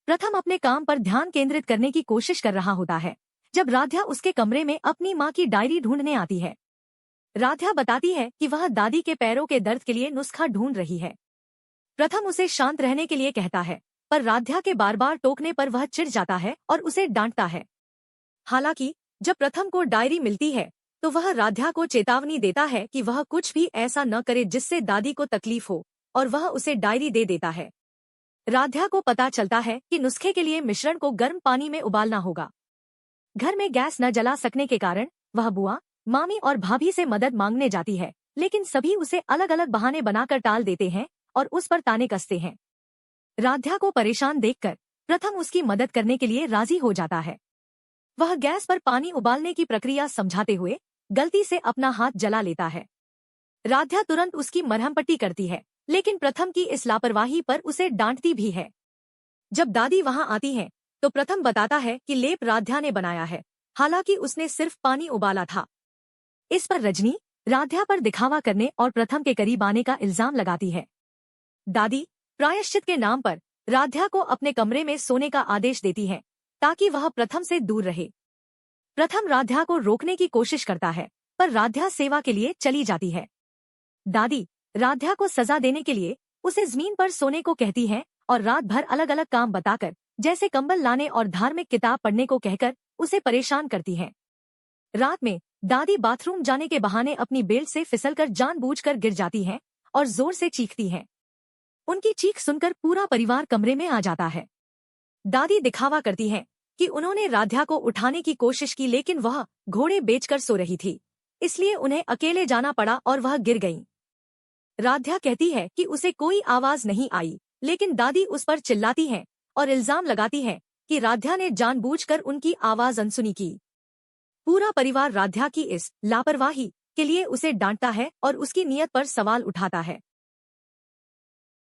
प्रथम अपने काम पर ध्यान केंद्रित करने की कोशिश कर रहा होता है जब राध्या उसके कमरे में अपनी माँ की डायरी ढूंढने आती है। राध्या बताती है कि वह दादी के पैरों के दर्द के लिए नुस्खा ढूंढ रही है। प्रथम उसे शांत रहने के लिए कहता है, पर राध्या के बार बार टोकने पर वह चिढ़ जाता है और उसे डांटता है। हालांकि जब प्रथम को डायरी मिलती है तो वह राध्या को चेतावनी देता है कि वह कुछ भी ऐसा न करे जिससे दादी को तकलीफ हो, और वह उसे डायरी दे देता है। राध्या को पता चलता है कि नुस्खे के लिए मिश्रण को गर्म पानी में उबालना होगा। घर में गैस न जला सकने के कारण वह बुआ, मामी और भाभी से मदद मांगने जाती है, लेकिन सभी उसे अलग अलग बहाने बनाकर टाल देते हैं और उस पर ताने कसते हैं। राध्या को परेशान देखकर प्रथम उसकी मदद करने के लिए राजी हो जाता है। वह गैस पर पानी उबालने की प्रक्रिया समझाते हुए गलती से अपना हाथ जला लेता है। राध्या तुरंत उसकी मरहम पट्टी करती है, लेकिन प्रथम की इस लापरवाही पर उसे डांटती भी है। जब दादी वहां आती है तो प्रथम बताता है कि लेप राध्या ने बनाया है, हालांकि उसने सिर्फ पानी उबाला था। इस पर रजनी राध्या पर दिखावा करने और प्रथम के करीब आने का इल्जाम लगाती है। दादी प्रायश्चित के नाम पर राध्या को अपने कमरे में सोने का आदेश देती है ताकि वह प्रथम से दूर रहे। प्रथम राध्या को रोकने की कोशिश करता है, पर राध्या सेवा के लिए चली जाती है। दादी राध्या को सजा देने के लिए उसे जमीन पर सोने को कहती है और रात भर अलग अलग काम बताकर, जैसे कंबल लाने और धार्मिक किताब पढ़ने को कहकर उसे परेशान करती है। रात में दादी बाथरूम जाने के बहाने अपनी बेल्ट से फिसलकर जानबूझकर गिर जाती हैं और जोर से चीखती हैं। उनकी चीख सुनकर पूरा परिवार कमरे में आ जाता है। दादी दिखावा करती हैं कि उन्होंने राध्या को उठाने की कोशिश की, लेकिन वह घोड़े बेचकर सो रही थी, इसलिए उन्हें अकेले जाना पड़ा और वह गिर गईं। राध्या कहती है कि उसे कोई आवाज नहीं आई, लेकिन दादी उस पर चिल्लाती हैं और इल्जाम लगाती है कि राध्या ने जानबूझकर उनकी आवाज अनसुनी की। पूरा परिवार राध्या की इस लापरवाही के लिए उसे डांटता है और उसकी नीयत पर सवाल उठाता है।